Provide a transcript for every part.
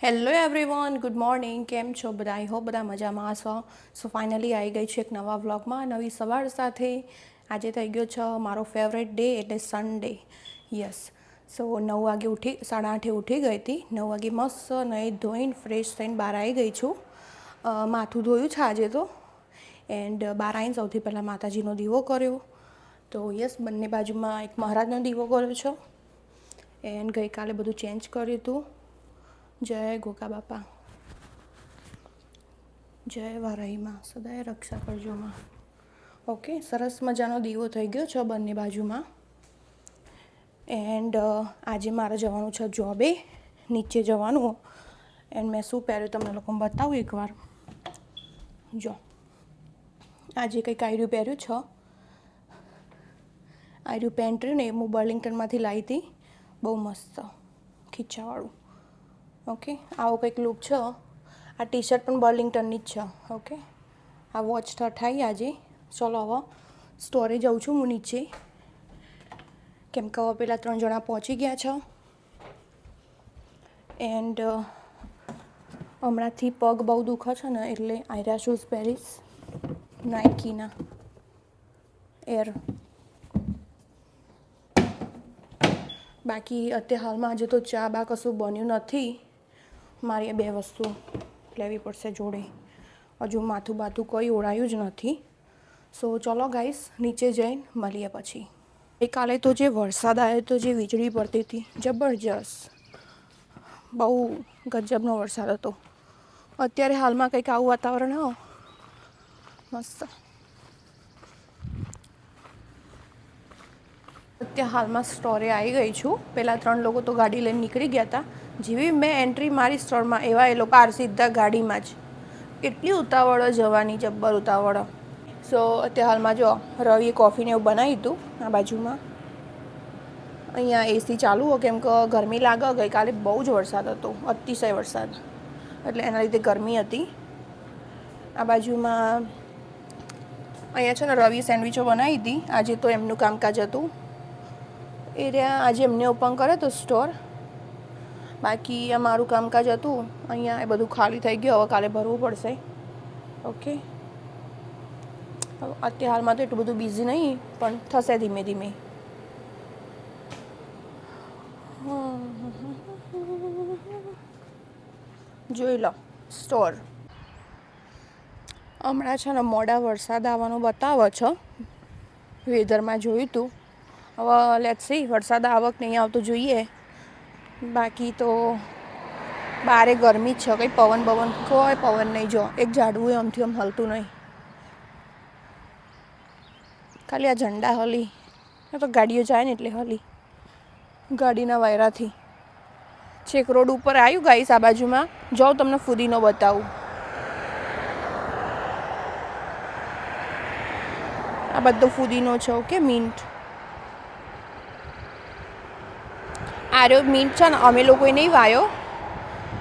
Hello everyone, good morning. કેમ છો બધા? આઈ હોપ બધા મજામાં હશો. સો ફાઇનલી આવી ગઈ છું એક નવા વ્લોગમાં નવી સવાર સાથે. આજે થઈ ગયો છે મારો ફેવરેટ ડે એટલે સન્ડે. યસ. સો 9 વાગે ઉઠી 8:30 ઉઠી ગઈ હતી. 9 વાગે મસ્ત નહીં ધોઈને ફ્રેશ થઈને બહાર આવી ગઈ છું. માથું ધોયું છે આજે તો. એન્ડ બહાર આવીને સૌથી પહેલાં માતાજીનો દીવો કર્યો. તો યસ, બંને બાજુમાં એક મહારાજનો દીવો કર્યો છે. એન્ડ ગઈકાલે બધું ચેન્જ કર્યું હતું. જય ગોગા બાપા, જય વારાહીમાં, સદાય રક્ષા કરજોમાં. ઓકે, સરસ મજાનો દીવો થઈ ગયો છે બંને બાજુમાં. એન્ડ આજે મારે જવાનું છે જોબે, નીચે જવાનું. એન્ડ મેં શું પહેર્યું તમને લોકોને બતાવું એકવાર. જો આજે કંઈક આયરું પહેર્યું છે. આયરું પેન્ટ રહ્યું ને એ હું બર્લિંગ્ટનમાંથી લાવી હતી. બહુ મસ્ત ખીચાવાળું. ઓકે, આવો કંઈક લુક છે. આ ટી શર્ટ પણ બર્લિંગ્ટનની જ છે. ઓકે, આ વોચ થાય આજે. ચલો હવે સ્ટોરે જાઉં છું હું નીચે, કેમ કે હવે પેલા 3 જણા પહોંચી ગયા છે. એન્ડ હમણાંથી પગ બહુ દુખે છે ને, એટલે આયરા શૂઝ પહેરીશ, નાઇકીના એર. બાકી અત્યારે હાલમાં આજે તો ચા બા કશું બન્યું નથી. મારી 2 વસ્તુ લેવી પડશે જોડે. હજુ માથું બાથું કંઈ ઓળાયું જ નથી. સો ચલો ગાઈસ, નીચે જઈને મળીએ પછી. ગઈકાલે તો જે વરસાદ આવ્યો તો, જે વીજળી પડતી હતી, જબરજસ્ત, બહુ ગજબનો વરસાદ હતો. અત્યારે હાલમાં કંઈક આવું વાતાવરણ હો મસ્ત. અત્યારે હાલમાં સ્ટોરે આવી ગઈ છું. પહેલાં 3 લોકો તો ગાડી લઈને નીકળી ગયા હતા. જેવી મેં એન્ટ્રી મારી સ્ટોરમાં, એવા એ લોકો સીધા ગાડીમાં જ. એટલી ઉતાવળો જવાની, જબ્બર ઉતાવળો. સો અત્યારે હાલમાં જો રવિએ કોફીને એવું બનાવ્યું હતું આ બાજુમાં. અહીંયા એસી ચાલુ હોય કેમ કે ગરમી લાગે. ગઈકાલે બહુ જ વરસાદ હતો, અતિશય વરસાદ, એટલે એના લીધે ગરમી હતી. આ બાજુમાં અહીંયા છે ને રવિ સેન્ડવિચો બનાવી હતી. આજે તો એમનું કામકાજ હતું. એરિયા આજે એમને ઓપન કરે તો સ્ટોર. બાકી અમારું કામકાજ હતું અહીંયા, એ બધું ખાલી થઈ ગયું. હવે કાલે ભરવું પડશે. ઓકે, અત્યારે હાલમાં તો એટલું બધું બિઝી નહીં, પણ થશે ધીમે ધીમે. જોઈ લો સ્ટોર. હમણાં છે ને મોડા વરસાદ આવવાનું બતાવે છે, વેધરમાં જોયું હતું. હવે લેટ્સ સી વરસાદ આવક નહીં આવતો જોઈએ. બાકી તો બારે ગરમી જ છે. કંઈ કોઈ પવન નહીં. જો એક ઝાડવું એ આમથી આમ હલતું નહીં. ખાલી આ ઝંડા હલી, તો ગાડીઓ જાય ને એટલે હલી, ગાડીના વાયરાથી. છેક રોડ ઉપર આવ્યું ગાઈસ. આ બાજુમાં જાઉં તમને ફુદીનો બતાવું. આ બધો ફુદીનો છે. Okay, mint. આર્યો મિન્ટ છે ને, અમે લોકોએ નહીં વાયો.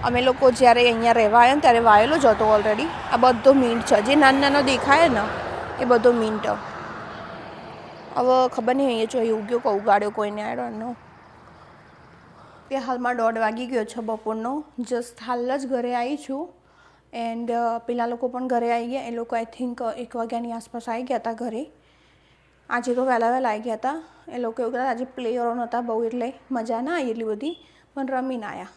અમે લોકો જ્યારે અહીંયા રહેવા આવ્યા ને ત્યારે વાયેલો જ હતો ઓલરેડી. આ બધો મિન્ટ છે. જે નાનો નાનો દેખાય ને એ બધો મિન્ટ. હવે ખબર નહીં અહીંયા જો ઉગ્યો કે ઉગાડ્યો કોઈને, આઈ ડોન્ટ નો. તે હાલમાં 1:30 વાગી ગયો છે બપોરનો. જસ્ટ હાલ જ ઘરે આવી છું. એન્ડ પેલા લોકો પણ ઘરે આવી ગયા. એ લોકો આઈ થિંક 1 વાગ્યાની આસપાસ આવી ગયા હતા ઘરે. આજે તો વહેલા આવી ગયા હતા. એ લોકો એવું કહેતા આજે પ્લેયરો નહોતા બહુ, એટલે મજા ના આવી એટલી બધી, પણ રમીને આવ્યા.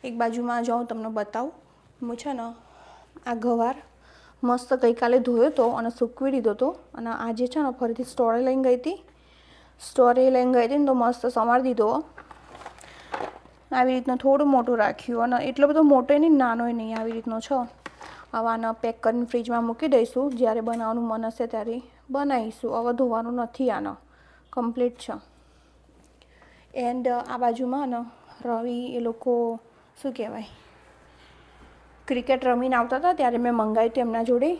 એક બાજુમાં જાઉં તમને બતાવું. હું છે ને આ ગવાર મસ્ત ગઈકાલે ધોયો હતો અને સૂકવી દીધો હતો. અને આજે છે ને ફરીથી સ્ટોરે લઈને ગઈ હતી. ને તો મસ્ત સમારી દીધો. આવી રીતના થોડું મોટું રાખ્યું. અને એટલો બધો મોટો નહીં, નાનો નહીં, આવી રીતનો છે. હવે આને પેક કરીને ફ્રીજમાં મૂકી દઈશું. જ્યારે બનાવવાનું મન હશે ત્યારે બનાવીશું. હવે ધોવાનું નથી, આનો કમ્પ્લીટ છે. એન્ડ આ બાજુમાં ને રવિ એ લોકો શું કહેવાય, ક્રિકેટ રમીને આવતા હતા ત્યારે મેં મંગાવ્યું હતું એમના જોડે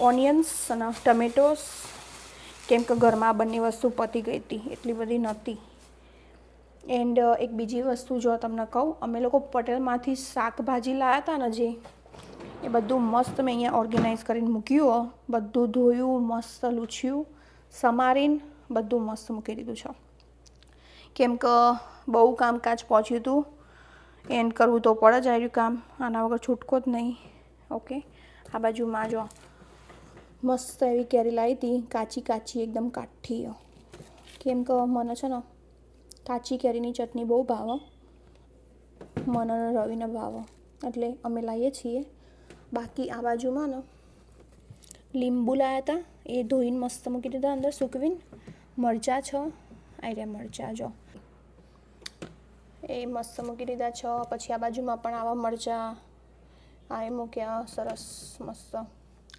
ઓનિયન્સ અને ટમેટોસ, કેમ કે ઘરમાં આ બંને વસ્તુ પતી ગઈ હતી, એટલી બધી નહોતી. એન્ડ એક બીજી વસ્તુ જો તમને કહું, અમે લોકો પટેલમાંથી શાકભાજી લાવ્યા હતા ને, જે એ બધું મસ્ત મેં અહીંયા ઓર્ગેનાઇઝ કરીને મૂક્યું. બધું ધોયું, મસ્ત લૂછ્યું, સમારીને બધું મસ્ત મૂકી દીધું છે. કેમ કે બહુ કામકાજ પહોંચ્યું હતું. એન્ડ કરવું તો પડે જ આવ્યું કામ, આના વગર છૂટકો જ નહીં. ઓકે, આ બાજુમાં જો મસ્ત એવી કેરી લાવી હતી, કાચી કાચી એકદમ કાઠી. કેમ કે મને છે ને કાચી કેરીની ચટણી બહુ ભાવે, મને રવિને ભાવે, એટલે અમે લાવીએ છીએ. બાકી આ બાજુમાં ને લીંબુ લાવ્યા હતા, એ ધોઈને મસ્ત મૂકી દીધા અંદર સૂકવીને. મરચાં છે, આ રહ્યા મરચાં જો, એ મસ્ત મૂકી દીધા છે. પછી આ બાજુમાં પણ આવા મરચાં આ એ મૂક્યા સરસ મસ્ત,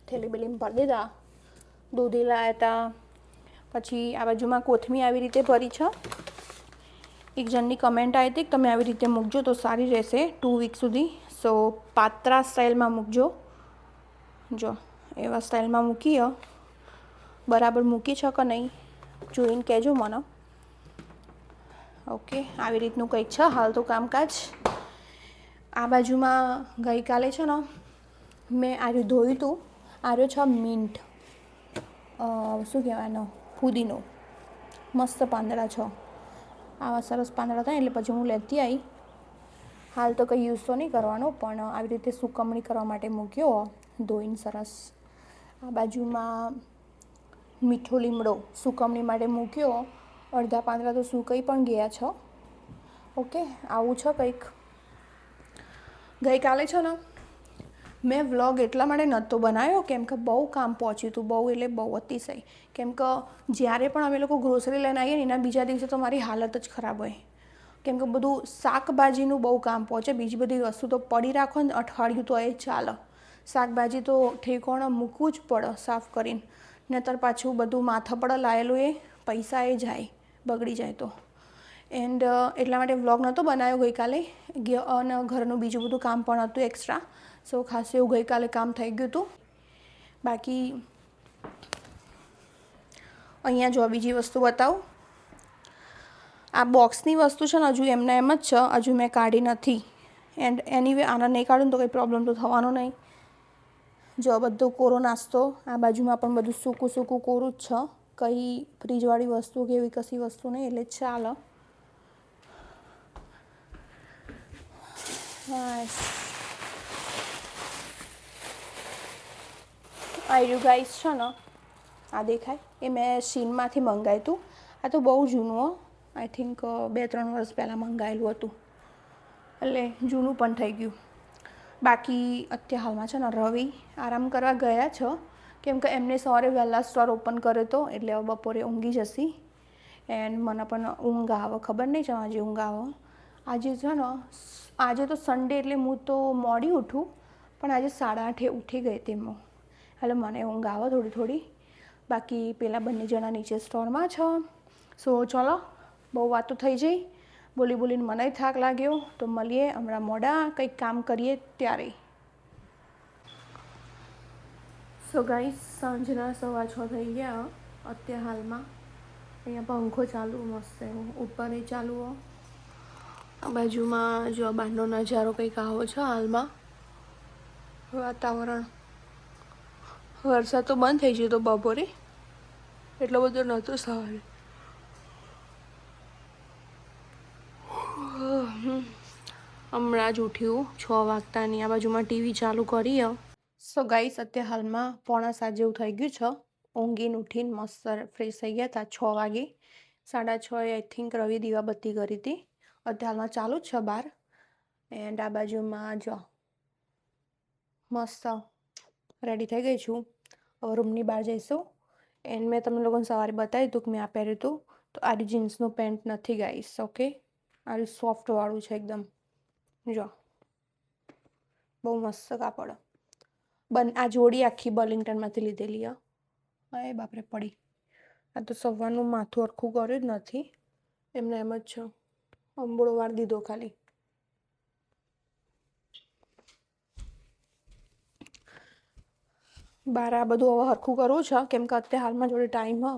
થેલી બેલીમાં ભરી દીધા. દૂધી લાવ્યા હતા. પછી આ બાજુમાં કોથમીર આવી રીતે ભરી છે. એક જણની કમેન્ટ આવી હતી કે તમે આવી રીતે મૂકજો તો સારી રહેશે 2 વીક સુધી. સો પાત્રા સ્ટાઇલમાં મૂકજો. જો એવા સ્ટાઇલમાં મૂકીએ, બરાબર મૂકી છે કે નહીં જોઈને કહેજો મને. ઓકે, આવી રીતનું કંઈક છે હાલ તો કામકાજ. આ બાજુમાં ગઈકાલે છે ને મેં આર્યું ધોયું હતું, આર્યો છે મિન્ટ, શું કહેવાય ફુદીનો, મસ્ત પાંદડા છે. આવા સરસ પાંદડા થાય એટલે પછી હું લેતી આવી. હાલ તો કંઈ યુઝ તો નહીં કરવાનો, પણ આવી રીતે સુકવણી કરવા માટે મૂક્યો ધોઈને સરસ. આ બાજુમાં મીઠો લીમડો સુકવણી માટે મૂક્યો, અડધા પાંદડા તો સુકાઈ પણ ગયા છે. ઓકે, આવું છે કંઈક. ગઈકાલે છે ને મેં વ્લોગ એટલા માટે નહોતો બનાવ્યો કેમ કે બહુ કામ પહોંચ્યું હતું, બહુ એટલે બહુ અતિશય. કેમ કે જ્યારે પણ અમે લોકો ગ્રોસરી લઈને આવીએ ને એના બીજા દિવસે તો મારી હાલત જ ખરાબ હોય. કેમ કે બધું શાકભાજીનું બહુ કામ પહોંચે, બીજી બધી વસ્તુ તો પડી રાખો ને અઠવાડિયું તો એ ચાલે. શાકભાજી તો ઠેકોણા મૂકવું જ પડે સાફ કરીને, નહીંતર પાછું બધું માથા પર લાવેલું એ પૈસા એ જાય, બગડી જાય તો. એન્ડ એટલા માટે વ્લોગ નહોતો બનાવ્યો ગઈકાલે, અને ઘરનું બીજું બધું કામ પણ હતું એક્સ્ટ્રા. સો ખાસ એવું ગઈકાલે કામ થઈ ગયું હતું. બાકી અહીંયા જો બીજી વસ્તુ બતાવું. આ બોક્સની વસ્તુ છે ને હજુ એમને એમ જ છે, હજુ મેં કાઢી નથી. એન્ડ એનીવે આના નહીં કાઢું તો કંઈ પ્રોબ્લેમ તો થવાનો નહીં. જો બધો કોરો નાસ્તો, આ બાજુમાં પણ બધું સૂકું સૂકું કોરું જ છે. કંઈ ફ્રીજવાળી વસ્તુ કે એવી કશી વસ્તુ નહીં, એટલે ચાલો. આયુ ગાઈસ છે ને આ દેખાય એ મેં શીનમાંથી મંગાવ્યું હતું. આ તો બહુ જૂનું હો, આઈ થિંક 2-3 વર્ષ પહેલાં મંગાવેલું હતું, એટલે જૂનું પણ થઈ ગયું. બાકી અત્યારે હાલમાં છે ને રવિ આરામ કરવા ગયા છે, કેમ કે એમને સવારે વહેલા સ્ટોર ઓપન કર્યો હતો, એટલે હવે બપોરે ઊંઘી જશે. એન્ડ મને પણ ઊંઘ આવે, ખબર નહીં છે આજે ઊંઘ આવે. આજે છે ને આજે તો સન્ડે એટલે હું તો મોડી ઉઠું, પણ આજે 8:30 ઉઠી ગઈ હતી હું, એટલે મને ઊંઘ આવે થોડી થોડી. બાકી પેલા બંને જણા નીચે સ્ટોરમાં છે. સો ચલો, બહુ વાતો થઈ જઈ, બોલી બોલીને મને થાક લાગ્યો. તો મળીએ હમણાં મોડા કંઈક કામ કરીએ ત્યારે. સો ગાઈસ, સાંજના 6:15 થઈ ગયા અત્યારે હાલમાં. અહીંયા પંખો ચાલુ મસ્ત એવો, ઉપર એ ચાલુ હો. આ બાજુમાં જો બહારનો નજારો કંઈક આવો છે હાલમાં. વાતાવરણ, વરસાદ તો બંધ થઈ ગયો તો બપોરે, એટલો બધો નહોતો સવારે. હમણાં જ ઉઠ્યું 6 વાગતાની. આ બાજુમાં ટીવી ચાલુ કરી. સો ગાઈસ, અત્યારે હાલમાં 6:45 જેવું થઈ ગયું છે. ઊંઘીને ઉઠીને મસ્ત ફ્રેશ થઈ ગયા હતા 6 વાગે. 6:30 આઈ થિંક રવિ દીવાબત્તી કરી હતી. અત્યારે હાલમાં ચાલુ જ છે બહાર. એન્ડ આ બાજુમાં જો મસ્ત રેડી થઈ ગઈ છું, હવે રૂમની બહાર જઈશું. એન્ડ મેં તમને લોકોને સવારે બતાવ્યું હતું કે મેં આ પહેર્યું હતું. તો આ જીન્સનું પેન્ટ નથી ગાઈસ. ઓકે, આ સોફ્ટવાળું છે એકદમ. જો બહુ મસ્ત કાપડ. આ જોડી આખી બર્લિંગ્ટનમાંથી લીધેલી હા. એ બાપરે પડી. આ તો સવારનું માથું હરખું કર્યું જ નથી, એમને એમ જ છે, અંબોળો વાર દીધો ખાલી. બાર આ બધું હવે હરખું કરવું છે, કેમ કે અત્યારે હાલમાં જોડે ટાઈમ હ.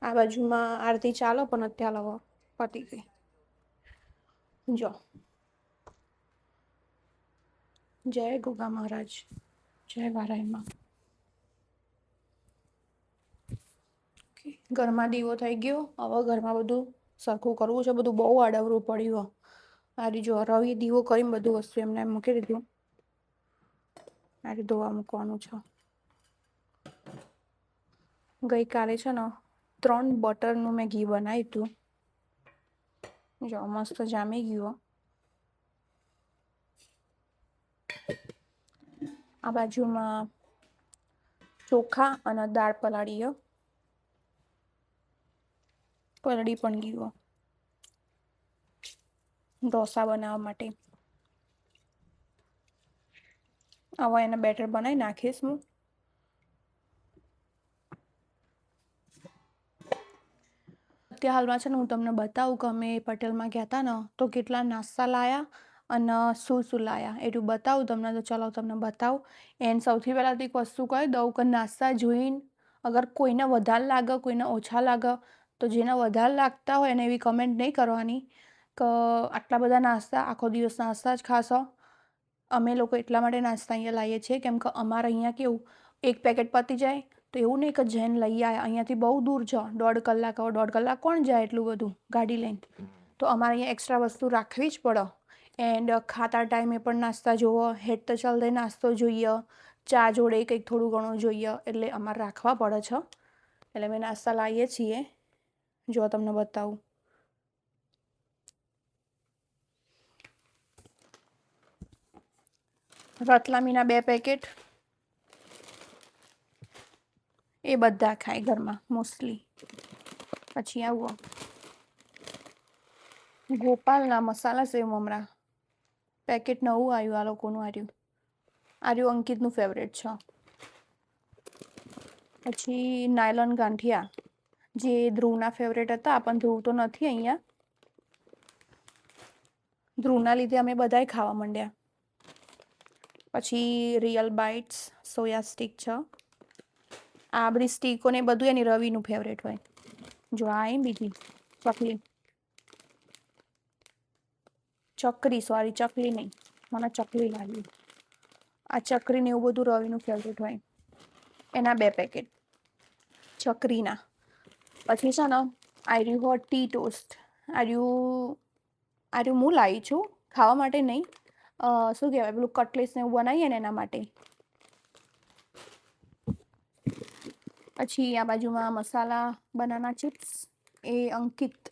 આ બાજુમાં આરતી ચાલો, પણ અત્યારે હવે પતી ગઈ. જો જય ગોગા મહારાજ, જય વારાયમાં. ઘરમાં દીવો થઈ ગયો, હવે ઘરમાં બધું સરખું કરવું છે બધું. બહુ આડવરું પડ્યું. આ જો રવી દીવો કરીને બધું વસ્તુ એમને મૂકી દીધું. આ ધોવા મૂકવાનું છે. ગઈકાલે છે ને 3 બટરનું મેં ઘી બનાવ્યું હતું. જો મસ્ત જામી ગયું. આ બાજુમાં ચોખા અને દાળ પલાળી પણ ગયો ઢોસા બનાવવા માટે. હવે એને બેટર બનાવી નાખીશ હું. અત્યારે હાલમાં છે ને હું તમને બતાવું કે અમે પટેલમાં ગયા હતા ને તો કેટલા નાસ્તા લાયા અને શું લાયા એટલું બતાવું તમને. તો ચલો તમને બતાવું. એન્ડ સૌથી પહેલાં તો એક વસ્તુ કહી દઉં કે નાસ્તા જોઈને અગર કોઈને વધારે લાગે કોઈને ઓછા લાગે તો જેને વધારે લાગતા હોય એને એવી કમેન્ટ નહીં કરવાની કે આટલા બધા નાસ્તા આખો દિવસ નાસ્તા જ ખાશો. અમે લોકો એટલા માટે નાસ્તા અહીંયા લાવીએ છીએ કેમ કે અમારે અહીંયા કેવું એક પેકેટ પતી જાય તો એવું નહીં કે જઈને લઈ આવ્યા. અહીંયાથી બહુ દૂર છે, 1.5 કલાક. હવે 1.5 કલાક કોણ જાય એટલું બધું ગાડી લઈને? તો અમારે અહીંયા એક્સ્ટ્રા વસ્તુ રાખવી જ પડે. એન્ડ ખાતા ટાઈમે પણ નાસ્તા જોવો, હેડ તો ચાલતે નાસ્તો જોઈએ, ચા જોડે કંઈક થોડું ઘણું જોઈએ, એટલે અમારે રાખવા પડે છે. એટલે અમે નાસ્તા લાવીએ છીએ. જો તમને બતાવું. રતલામીના 2 પેકેટ એ બધા ખાય ઘરમાં મોસ્ટલી. પછી આવું ગોપાલના મસાલા સેવ મમરા પેકેટ નવું આવ્યું આ લોકોનું. આર્યું અંકિતનું ફેવરેટ છે. પછી નાયલોન ગાંઠિયા જે ધ્રુવના ફેવરેટ હતા પણ ધ્રુવ તો નથી અહીંયા. ધ્રુવના લીધે અમે બધાય ખાવા માંડ્યા. પછી રિયલ બાઇટ્સ સોયા સ્ટીક છે. આ બધી સ્ટીકોને બધું એની રવિનું ફેવરેટ હોય. જો આ બીજી ચકરી નહીં, મને ચકલી લાગ્યું. આ ચકરીને એવું બધું રવિનું ફેવરેટ હોય. એના 2 પેકેટ ચકરીના. પછી છે ને આર્યું હોટ ટી ટોસ્ટ. આર્યું હું લાવી છું ખાવા માટે નહીં, શું કહેવાય પેલું કટલેસ ને એવું બનાવીએ ને એના માટે. પછી આ બાજુમાં મસાલા બનાના ચિપ્સ એ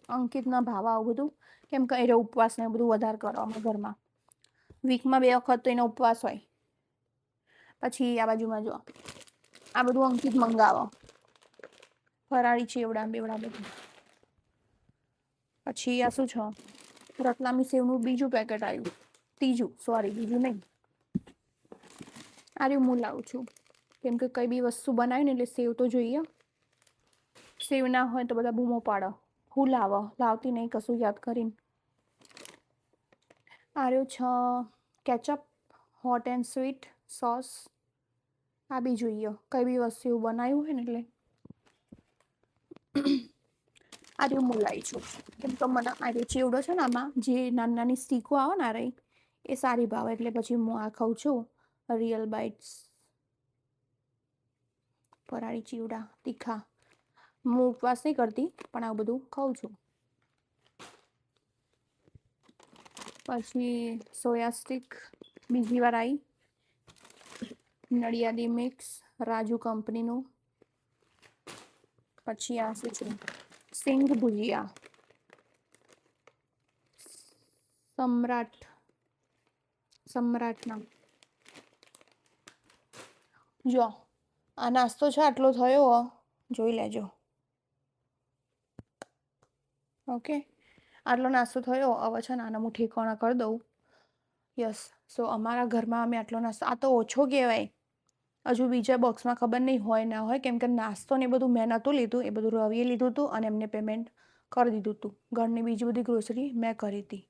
અંકિતના ભાવ આવું બધું કેમ કે એ ઉપવાસ ને બધું વધારે કરવામાં ઘરમાં. વીકમાં 2 વખત તો એનો ઉપવાસ હોય. પછી આ બાજુમાં જો આ બધું અંકિત મંગાવો, ફરાળી ચેવડા બેવડા બધું. પછી આ શું છે રતલામી સેવનું બીજું પેકેટ આવ્યું. બીજું નહીં. આર્યું હું લાવું છું કેમ કે કઈ બી વસ્તુ બનાવી ને એટલે સેવ તો જોઈએ. સેવ ના હોય તો બધા બૂમો પાડો, હું લાવતી નહીં કશું યાદ કરીને. આર્યો છે ketchup hot and sweet sauce. આ બી જોઈએ કઈ બી વસ્તુ એવું બનાવ્યું હોય ને એટલે. આર્યું હું લાવી છું કેમ કે મને આર્યો ચેવડો છે ને આમાં જે નાની સ્ટીકો આવે ને આ એ સારી ભાવે એટલે પછી હું આ ખાઉં છું. રિયલ બાઇટ્સ ફરાળી ચીવડા તીખા. હું ઉપવાસ નહીં કરતી પણ આ બધું ખાઉં છું. પછી સોયા સ્ટીક બીજી વાર આવી. નડિયાદી મિક્સ રાજુ કંપનીનું. પછી આ શું છે સિંગ ભુજિયા સમ્રાટના. જો આ નાસ્તો છે આટલો થયો, જોઈ લેજો. ઓકે, આટલો નાસ્તો થયો. હવે છે ને આના હું ઠેકાણા કરી દઉં. યસ, સો અમારા ઘરમાં અમે આટલો નાસ્તો, આ તો ઓછો કહેવાય. હજુ બીજા બોક્સમાં ખબર નહીં હોય ના હોય કેમ કે નાસ્તો ને એ બધું મેં નહોતું લીધું, એ બધું રવિએ લીધું હતું અને એમને પેમેન્ટ કરી દીધું હતું. ઘરની બીજી બધી ગ્રોસરી મેં કરી હતી.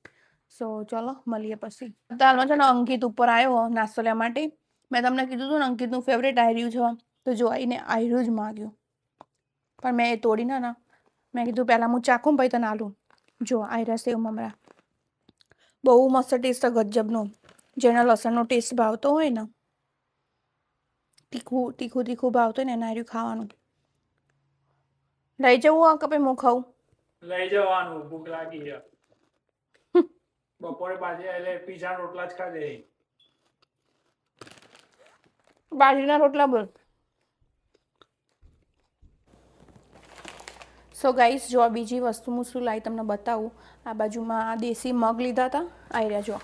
સો ચલો મળીએ પછી. હાલમાં છે ને અંકિત ઉપર આવ્યો નાસ્તો લેવા માટે. મેં તમને કીધું હતું ને અંકિતનું ફેવરેટ આયર્યું છે તો જો આવીને આયર્યું જ માગ્યું પણ મેં એ તોડી ના મેં કીધું પહેલાં હું ચાખું પછી તને આલું. જો આયરા સેવ મમરા બહુ મસ્ત ટેસ્ટ ગજબનો. જેને લસણનો ટેસ્ટ ભાવતો હોય ને, તીખું ભાવતો હોય ને એને આયરું ખાવાનું. લઈ જવું આ કપે હું ખાઉં. લઈ જવાનું, ભૂખ લાગી છે. બપોરે પાછી એટલે પીઝા રોટલા જ ખાધે. બાજરીના રોટલા બોલ. સો ગાઈસ, જો બીજી વસ્તુ હું શું લાવી તમને બતાવું. આ બાજુમાં દેશી મગ લીધા હતા, આવી રહ્યા જો.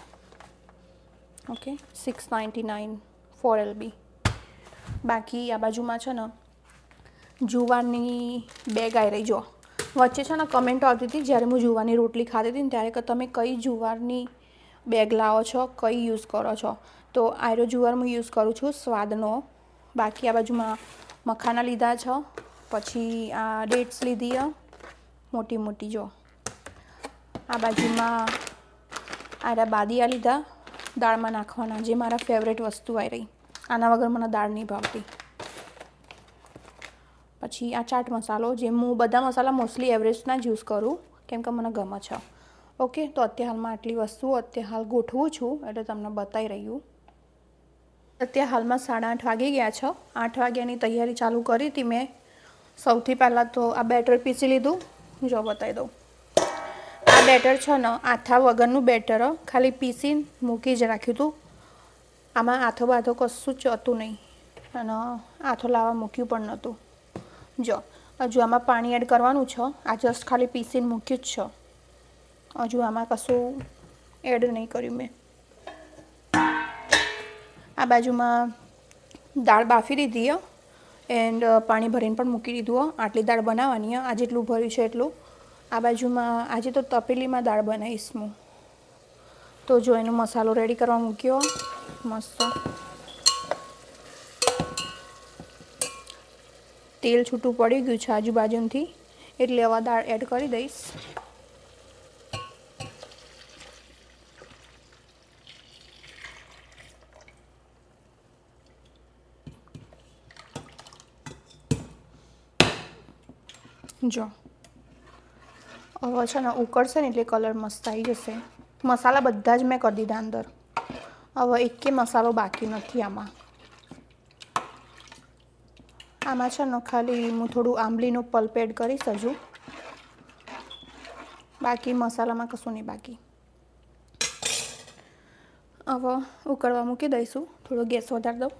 Okay, 699 4LB. બાકી આ બાજુમાં છે ને જુવારની બેગ આવી રહી જો. વચ્ચે છે ને કમેન્ટો આવતી હતી જ્યારે હું જુવારની રોટલી ખાતી હતી ને ત્યારે કે તમે કઈ જુવારની બેગ લાવો છો, કઈ યુઝ કરો છો. તો આયરો જુવાર હું યુઝ કરું છું સ્વાદનો. બાકી આ બાજુમાં મખાના લીધા છે, પછી આ ડેટ્સ લીધી મોટી મોટી જો. આ બાજુમાં આરા બાદિયા લીધા દાળમાં નાખવાના, જે મારા ફેવરેટ વસ્તુ આવી રહી. આના વગર મને દાળ નહીં ભાવતી. પછી આ ચાટ મસાલો, જે હું બધા મસાલા મોસ્ટલી એવરેસ્ટના જ યુઝ કરું કેમ કે મને ગમે છે. ઓકે, તો અત્યારે હાલમાં આટલી વસ્તુઓ અત્યારે હાલ ગોઠવું છું એટલે તમને બતાવી રહ્યું. અત્યારે હાલમાં 8:30 વાગી ગયા છે. 8 વાગ્યાની તૈયારી ચાલુ કરી હતી મેં. સૌથી પહેલાં તો આ બેટર પીસી લીધું, જો બતાવી દઉં. આ બેટર છે ને આથા વગરનું બેટર, ખાલી પીસીને મૂકી જ રાખ્યું હતું. આમાં આથો બાથો કશું જ હતું નહીં અને આથો લાવવા મૂક્યું પણ નહોતું. જો હજુ આમાં પાણી એડ કરવાનું છે. આ જસ્ટ ખાલી પીસીને મૂક્યું જ છે. હજુ આમાં કશું એડ નહીં કર્યું મેં. આ બાજુમાં દાળ બાફી દીધી એન્ડ પાણી ભરીને પણ મૂકી દીધું. આટલી દાળ બનાવવાની, આ જેટલું ભર્યું છે એટલું. આ બાજુમાં આજે તો તપેલીમાં દાળ બનાવીશ હું. તો જો એનો મસાલો રેડી કરવા મૂક્યો મસ્ત. તેલ છૂટું પડી ગયું છે આજુબાજુથી, એટલે હવે દાળ એડ કરી દઈશ. જો હવે છે ને ઉકળશે ને એટલે કલર મસ્ત આવી જશે. મસાલા બધા જ મેં કરી દીધા અંદર. હવે એકે મસાલો બાકી નથી આમાં. આમાં છે ને ખાલી હું થોડું આંબલીનું પલ્પ એડ કરીશ હજુ. બાકી મસાલામાં કશું નહીં બાકી. હવે ઉકળવા મૂકી દઈશું. થોડો ગેસ વધારી દઉં.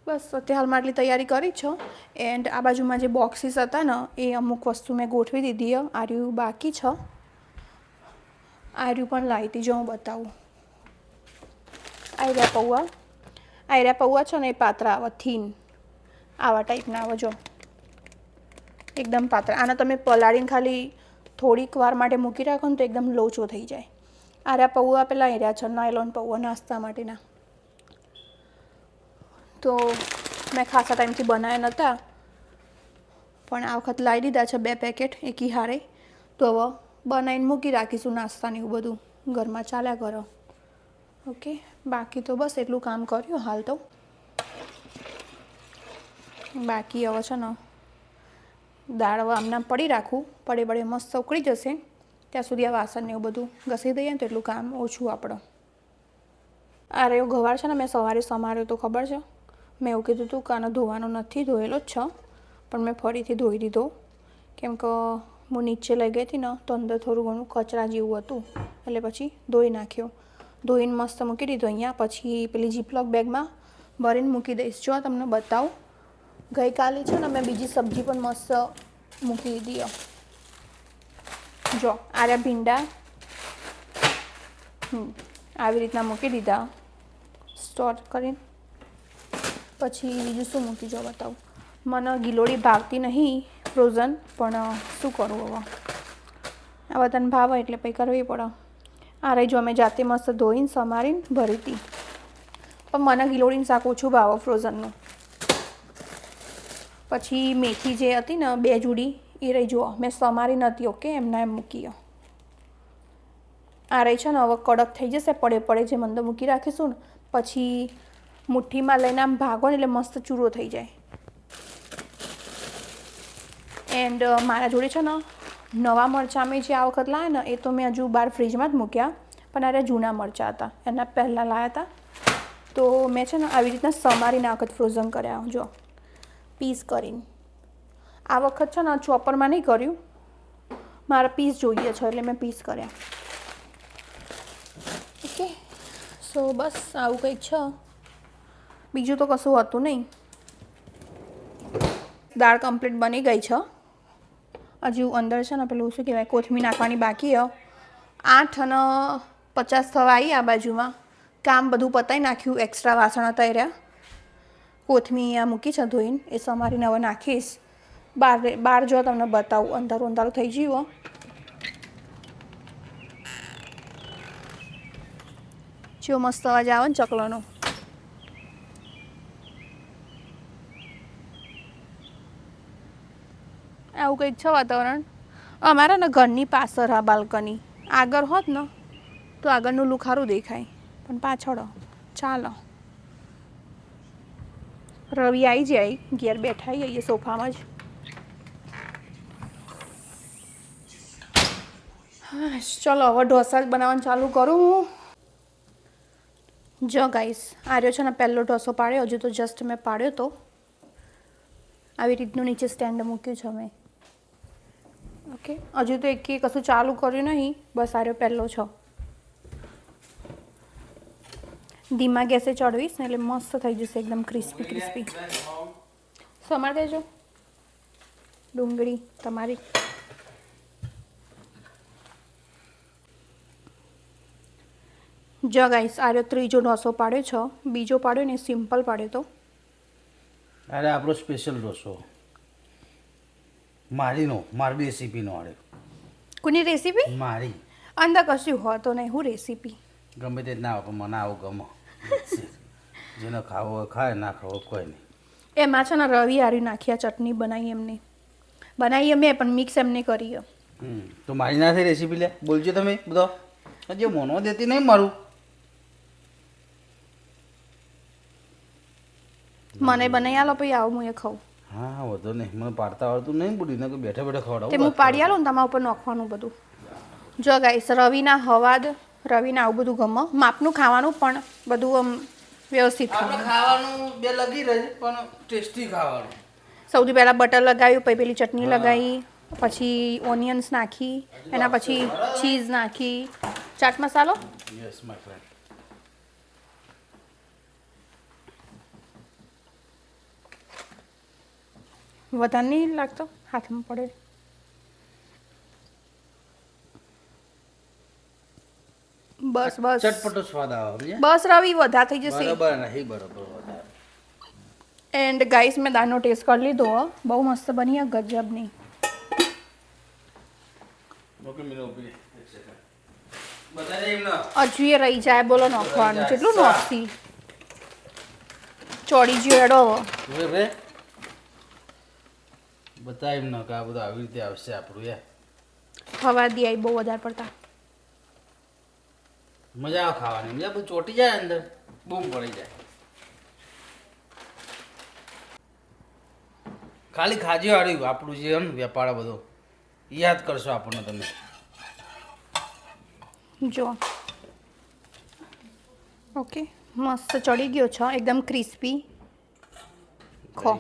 બસ અત્યારે હાલમાં આટલી તૈયારી કરી છે. એન્ડ આ બાજુમાં જે બોક્સીસ હતા ને એ અમુક વસ્તુ મેં ગોઠવી દીધી. આર્યું બાકી છે. આર્યું પણ લાવી હતી, જો હું બતાવું. આયરા પૌવા છે ને એ પાતળા આવે, થીન આવા ટાઈપના આવે જો, એકદમ પાતળા. આને તમે પલાળીને ખાલી થોડીક વાર માટે મૂકી રાખો ને તો એકદમ લોચો થઈ જાય. આરા પૌવા પેલા આયરા છે નાયલોન પૌવા નાસ્તા માટેના. તો મેં ખાસા ટાઈમથી બનાવ્યા નહોતા પણ આ વખત લાવી દીધા છે 2 પેકેટ એકી હારે. તો હવે બનાવીને મૂકી રાખીશું નાસ્તાને એવું બધું ઘરમાં ચાલ્યા કરો. ઓકે, બાકી તો બસ એટલું કામ કર્યું હાલ તો. બાકી હવે છે ને દાળ હવે આમનામ પડી રાખું, પડે મસ્ત ઉકળી જશે ત્યાં સુધી આ વાસણને એવું બધું ઘસી દઈએ ને તો એટલું કામ ઓછું આપણે. આ રહ્યો ગવાર છે ને મેં સવારે સમાર્યો તો ખબર છે. મેં એવું કીધું હતું કે આને ધોવાનો નથી, ધોયેલો જ છે પણ મેં ફરીથી ધોઈ દીધો કેમ કે હું નીચે લઈ ગઈ હતી ને તો અંદર થોડું ઘણું કચરા જેવું હતું એટલે પછી ધોઈ નાખ્યો. ધોઈને મસ્ત મૂકી દીધો અહીંયા. પછી પેલી જીપલોક બેગમાં ભરીને મૂકી દઈશ. જો તમને બતાવું, ગઈકાલે છે ને મેં બીજી સબ્જી પણ મસ્ત મૂકી દીધી. જો આર્યા ભીંડા આવી રીતના મૂકી દીધા સ્ટોર કરીને. પછી બીજું શું મૂકી જો બતાવું. મને ગિલોડી ભાવતી નહીં ફ્રોઝન, પણ શું કરું હવે, આ બધાને ભાવે એટલે પછી કરવી પડે. આ રહી જો અમે જાતે મસ્ત ધોઈને સમારીને ભરી હતી. પણ મને ગિલોડીનું શાક ઓછું ભાવે ફ્રોઝનનું. પછી મેથી જે હતી ને 2 જોડી એ રહી જુઓ, મેં સમારી નથી. ઓકે, એમના એમ મૂકી. આ રહી છે ને હવે કડક થઈ જશે પડે જે અંદર મૂકી રાખીશું ને પછી મુઠ્ઠીમાં લઈને આમ ભાગો ને એટલે મસ્ત ચૂરો થઈ જાય. એન્ડ મારા જોડે છે ને નવા મરચાં મેં જે આ વખત લાવ્યા ને એ તો મેં હજુ બહાર ફ્રીજમાં જ મૂક્યા, પણ આ જૂના મરચાં હતા, એના પહેલાં લાવ્યા હતા. તો મેં છે ને આવી રીતના સમારીને આ વખત ફ્રોઝન કર્યા જો પીસ કરીને. આ વખત છે ને ચોપરમાં નહીં કર્યું, મારા પીસ જોઈએ છે એટલે મેં પીસ કર્યા. ઓકે, સો બસ આવું કંઈક છે. બીજું તો કશું હતું નહીં. દાળ કમ્પ્લીટ બની ગઈ છે. હજુ અંદર છે ને પેલું શું કહેવાય કોથમીર નાખવાની બાકી છે. 8:50 થવા આવી આ બાજુમાં. કામ બધું પતાવી નાખ્યું. એક્સ્ટ્રા વાસણ હતા એ રહ્યા. કોથમીર અહીંયા મૂકી છે ધોઈને, એ સમારીને હવે નાખીશ. બહાર જો તમને બતાવું, અંધારું થઈ ગયું. જો મસ્ત અવાજ આવે ને ચકલાનો. આવું કંઈક છે વાતાવરણ. અમારા ને ઘરની પાછળ આ બાલ્કની. આગળ હોત ને તો આગળનું લુક સારું દેખાય, પણ પાછળ ચાલો. રવિ આવી જાય, ઘેર બેઠા આવીએ સોફામાં જ. હા ચલો હવે ઢોસા જ બનાવવાનું ચાલુ કરું હું. જો ગાઈસ, આ રહ્યો છે ને પહેલો ઢોસો પાડ્યો. હજુ તો જસ્ટ મેં પાડ્યો તો. આવી રીતનું નીચે સ્ટેન્ડ મૂક્યું છે મેં. ઓકે, હજુ તો એક કશું ચાલુ કર્યું નહીં. બસ આ રહ્યો પહેલો છો. ધીમા ગેસે ચડવીશ ને એટલે મસ્ત થઈ જશે, એકદમ ક્રિસ્પી. સમાર દેજો ડુંગળી તમારી. જો ગાઈસ, આ રહ્યો ત્રીજો ઢોસો પાડ્યો છે. બીજો પાડ્યો ને સિમ્પલ પાડ્યો તો. અરે આપણો સ્પેશિયલ ઢોસો મારી રેસીપીનો આડે. કોની રેસીપી? મારી. અંદર કશું હોતો નહીં. હું રેસીપી ગમે તે ના આવે પણ મને આવું ગમે. જેને ખાવો હોય ખાય, ના ખાવો કોઈ નહીં. એમાં છે ને રવિ હારી નાખ્યા ચટણી બનાવી એમને. બનાવી અમે પણ મિક્સ એમને કરી. તો મારી ના થઈ રેસીપી લે બોલજો તમે બધો. હજી મોનો દેતી નહીં મારું. મને બનાવી આલો પછી આવું હું એ ખાઉં. હા વધુ નહીં, મને પાડતા આવડતું નહીં બુડીને કે બેઠા બેઠા ખવડાવું. તે હું પાડી આલું ને તમારા ઉપર નાખવાનું બધું. જો ગાઈસ, રવિના હવાદ, રવિના આવું બધું ગમે. માપનું ખાવાનું પણ બધું આમ વ્યવસ્થિત ખાવાનું બે લગી રહે પણ ટેસ્ટી ખાવાનું. સૌથી પહેલાં બટર લગાવ્યું, પછી પેલી ચટણી લગાવી, પછી ઓનિયન્સ નાખી, એના પછી ચીઝ નાખી, ચાટ મસાલો. Yes my friend. વધારે નહીં લાગતો, હાથમાં પડે. બસ ચટપટો સ્વાદ આવે. બસ રવિ વધારે થઈ જશે. બરાબર નહીં, બરાબર વધારે. એન્ડ ગાઈસ, મેં દાળનો ટેસ્ટ કરી લીધો. બહુ મસ્ત બની, ગજબની. હજુ એ રહી જાય, બોલો નાખવાનું કેટલું નાખતી ચોડી ગયો એડો. બતા એમ ન કે આ બધું આવી રીતે આવશે આપણું યાર. હવા દી આવી બહુ વધારે પડતા. મજા આવે ખાવાની. મજા બધું ચોટી જાય અંદર, બૂમ પડી જાય. ખાલી ખાજી વાળ્યું આપણું જે એમ વેપાર બધો યાદ કરશો આપણને તમે. જો ઓકે, મસ્ત ચડી ગયો છે, એકદમ ક્રિસ્પી. ખો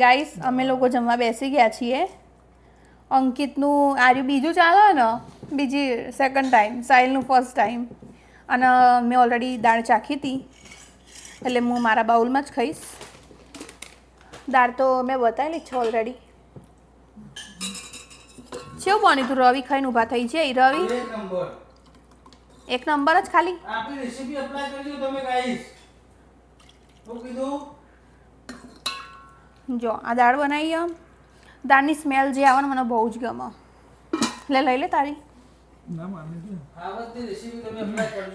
ગાઈસ, અમે લોકો જમવા બેસી ગયા છીએ. અંકિતનું આર્યું બીજું ચાલે ને, સેકન્ડ ટાઈમ, સાહિલનું ફર્સ્ટ ટાઈમ. અને મેં ઓલરેડી દાળ ચાખી હતી એટલે હું મારા બાઉલમાં જ ખાઈશ. દાળ તો મેં બતાવેલી જ છે ઓલરેડી. કેવું બન્યું તું? રવિ ખાઈને ઊભા થઈ છે. રવિ એક નંબર જ ખાલી. આપણી રેસીપી એપ્લાય કરજો તમે ગાઈસ. તો કીધું જો આ દાળ બનાવી. દાળની સ્મેલ જે આવે ને મને બહુ જ ગમે. લઈ લે તારી.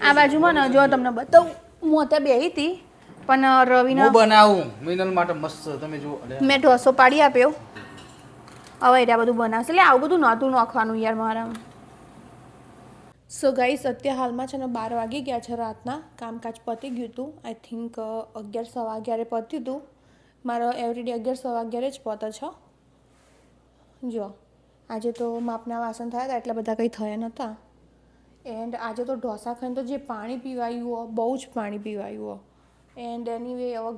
આ બાજુમાં ને જો તમને બતાવું, હું અત્યારે બેહી હતી પણ રવિને હું બનાવું મિનલ માટે મસ્ત. તમે જુઓ, મેં ઢોસો પાડી આપ્યો. હવે એટલે બધું બનાવશે. એટલે આવું બધું નહોતું નાખવાનું યાર મારા. સો ગાઈસ, અત્યારે હાલમાં છે ને 12 વાગી ગયા છે રાતના. કામકાજ પતી ગયું હતું. આઈ થિંક 11 સવા 11 પત્યું હતું. મારો એવરીડે 11 સવા 11 જ પતે છે. જો આજે તો માપના વાસણ થયા હતા, એટલા બધા કંઈ થયા નહોતા. એન્ડ આજે તો ઢોસા ખાઈને તો જે પાણી પીવાયું, બહુ જ પાણી પીવાયું. એન્ડ એની વે હવે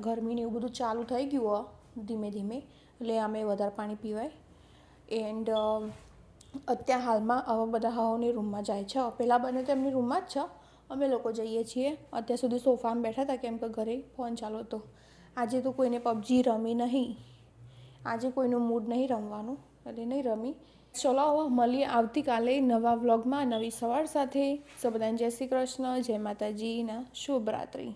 ગરમીને એવું બધું ચાલુ થઈ ગયું ધીમે ધીમે. એટલે આમે વધારે પાણી પીવાય. એન્ડ અત્યારે હાલમાં આવા બધા હાઓની રૂમમાં જાય છે. પહેલાં બને તો એમની રૂમમાં જ છે, અમે લોકો જઈએ છીએ. અત્યાર સુધી સોફામાં બેઠા હતા કેમ કે ઘરે ફોન ચાલુ હતો. આજે તો કોઈને પબજી રમી નહીં, આજે કોઈનું મૂડ નહીં રમવાનું એટલે નહીં રમી. ચલો હવે મળીએ આવતીકાલે નવા વ્લોગમાં નવી સવાર સાથે. બધાને જય શ્રી કૃષ્ણ, જય માતાજી ને શુભ રાત્રિ.